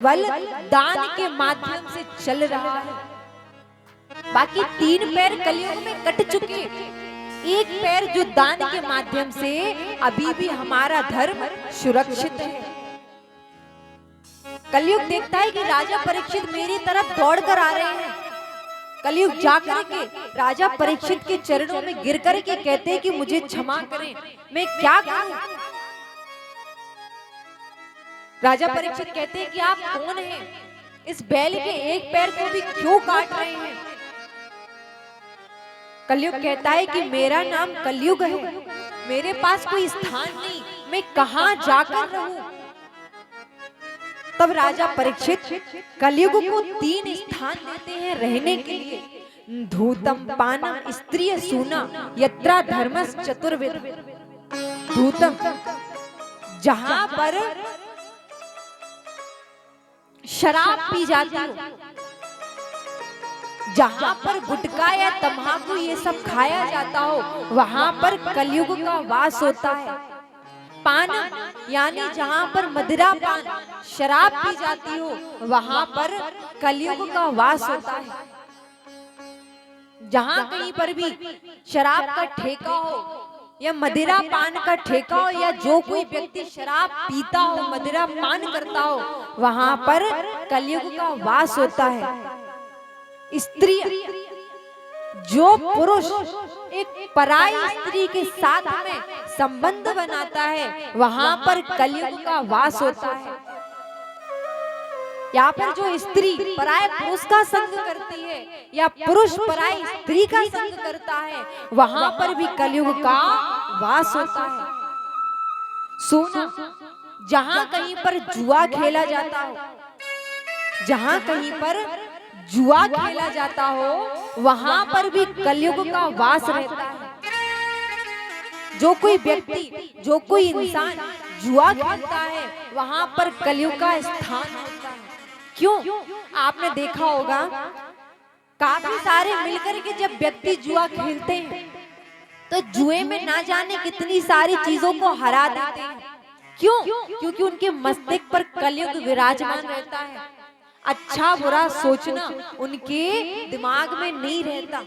केवल दान के माध्यम से चल रहा है। बाकी 3 पैर कलयुग में कट चुके, एक पैर जो दान के माध्यम से अभी भी हमारा धर्म सुरक्षित है। कलयुग देखता है कि राजा परीक्षित मेरी तरफ दौड़ कर आ रहे हैं। कलयुग जाकर के राजा परीक्षित के चरणों में गिर कर के कहते हैं कि मुझे क्षमा करें, मैं क्या करूं। राजा परीक्षित कहते हैं कि आप कौन हैं, इस बैल के एक पैर को भी क्यों काट रहे हैं। कलयुग कहता है कि मेरा नाम कलयुग है, मेरे पास कोई स्थान नहीं, मैं कहां जाकर रहूं। तब राजा परीक्षित कलयुग को 3 स्थान देते हैं रहने के लिए। धूतम पानम स्त्रिय सूना यत्रा धर्मस चतुर्विध। धूतम, जहां पर शराब पी जाती हो, जहां पर गुटखा या तम्बाकू ये सब खाया जाता हो, वहां पर कलयुग का वास होता है। पान यानी जहां पर मदिरा पान शराब पी जाती हो, वहां पर कलयुग का वास होता है। जहां कहीं पर भी शराब का ठेका हो या मदिरा पान का ठेका हो, या जो कोई व्यक्ति शराब पीता हो, मदिरा पान करता हो, वहां पर कलयुग का वास होता है। स्त्री, जो पुरुष एक पराई स्त्री के साथ में संबंध बनाता है, वहां पर कलयुग का वास होता है। यहाँ पर जो स्त्री पराये पुरुष का संग करती है या पुरुष पराई स्त्री का संग करता है, वहां पर भी कलयुग का वास होता है। सोना, जहां कहीं पर जुआ खेला जाता हो, जहां कहीं पर जुआ खेला जाता हो, वहां पर भी कलयुग का वास रहता है। जो कोई व्यक्ति, जो कोई इंसान जुआ खेलता है, वहां पर कलयुग का स्थान होता है। क्यों? आपने देखा होगा काफी सारे मिलकर के जब व्यक्ति जुआ खेलते हैं तो जुए में ना जाने कितनी सारी चीजों को हरा देते हैं। क्यों? क्योंकि उनके मस्तिष्क पर कलयुग विराजमान रहता है। अच्छा बुरा सोचना उनके दिमाग में नहीं रहता।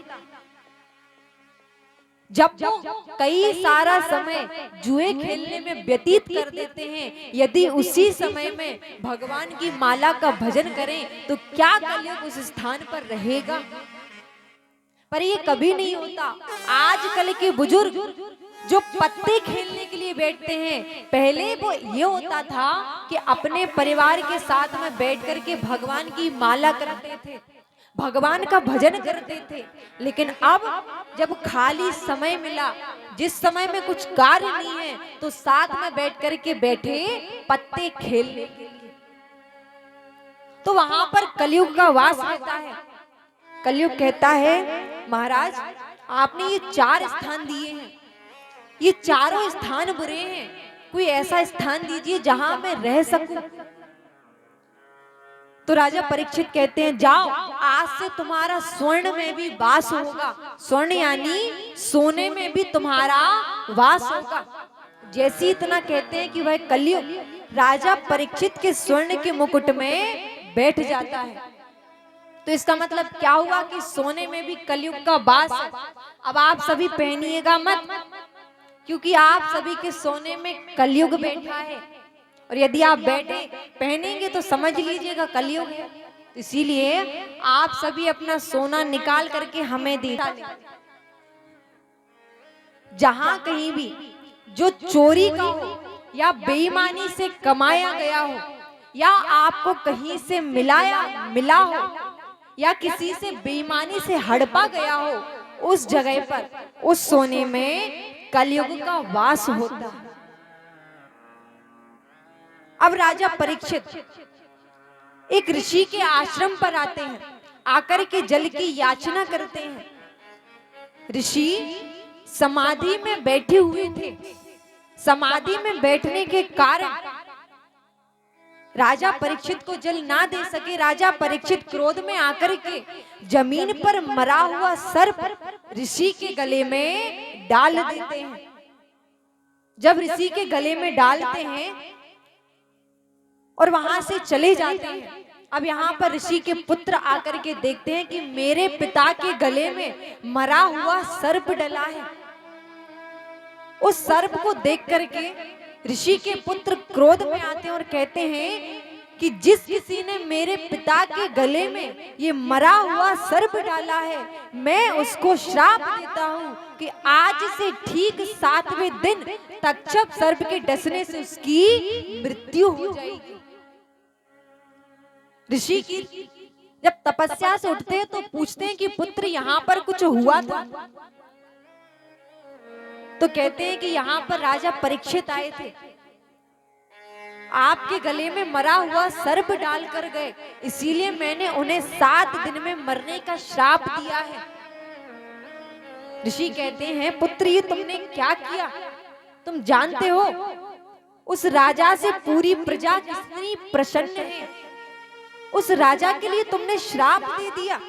जब वो कई सारा समय जुए खेलने में व्यतीत कर देते हैं, यदि उसी समय में भगवान की माला का भजन करें तो क्या कलयुग उस स्थान पर रहेगा? पर ये कभी नहीं होता। आजकल के बुजुर्ग जो पत्ते खेलने के लिए बैठते हैं, पहले वो ये होता था कि अपने परिवार के साथ में बैठ करके भगवान की माला करते थे, भगवान का भजन करते थे। लेकिन अब जब खाली समय मिला, जिस समय में कुछ कार्य नहीं है, तो साथ में बैठ करके बैठे पत्ते खेलने के लिए, तो वहां पर कलयुग का वास रहता है। कलयुग कहता है महाराज आपने ये 4 स्थान दिए हैं, ये चारों स्थान बुरे हैं, कोई ऐसा स्थान दीजिए जहां मैं रह सकूं। तो राजा परीक्षित कहते हैं जाओ, आज से तुम्हारा स्वर्ण में भी वास होगा। स्वर्ण यानी सोने में भी तुम्हारा वास होगा। जैसे इतना कहते हैं कि वह कलयुग राजा परीक्षित के स्वर्ण के मुकुट में बैठ जाता है। तो इसका मतलब क्या हुआ कि सोने में भी कलयुग का वास है। अब आप सभी पहनिएगा मत, क्योंकि आप सभी के सोने में कलयुग बैठा है, और यदि आप बैठे पहनेंगे तो समझ लीजिएगा कलयुग है। इसीलिए आप सभी अपना सोना निकाल करके हमें दे। जहां कहीं भी जो चोरी का हो या बेईमानी से कमाया गया हो, या आपको कहीं से मिला हो, या किसी से बेईमानी से हड़पा गया हो, उस जगह पर उस सोने में कलयुग का वास होता है। अब राजा परीक्षित एक ऋषि के आश्रम पर आते हैं, आकर के जल की याचना करते हैं। ऋषि समाधि में बैठे हुए थे। समाधि में बैठने के कारण राजा परीक्षित को जल ना दे सके। राजा परीक्षित क्रोध में आकर के जमीन पर मरा हुआ सर्प ऋषि के गले में डाल देते हैं। जब ऋषि के गले में डालते हैं और वहां से चले जाते हैं। अब यहाँ पर ऋषि के पुत्र आकर के देखते हैं कि मेरे पिता के गले में मरा हुआ सर्प डला है। उस सर्प को देख करके ऋषि के पुत्र क्रोध में आते हैं और कहते हैं कि जिस किसी ने मेरे पिता के गले में ये मरा हुआ सर्प डाला है, मैं उसको श्राप देता हूं कि आज से ठीक 7वें दिन तक्षक सर्प के डसने से उसकी मृत्यु हो जाएगी। ऋषि की जब तपस्या से उठते हैं तो पूछते हैं कि पुत्र यहाँ पर कुछ हुआ था? तो कहते हैं कि यहाँ पर राजा परीक्षित आए थे, आपके गले में मरा हुआ सर्प डाल कर गए, इसीलिए मैंने उन्हें 7 दिन में मरने का श्राप दिया है। ऋषि कहते हैं पुत्र ये तुमने क्या किया? तुम जानते हो उस राजा से पूरी प्रजा कितनी प्रसन्न है, उस राजा के लिए तुमने श्राप दे दिया।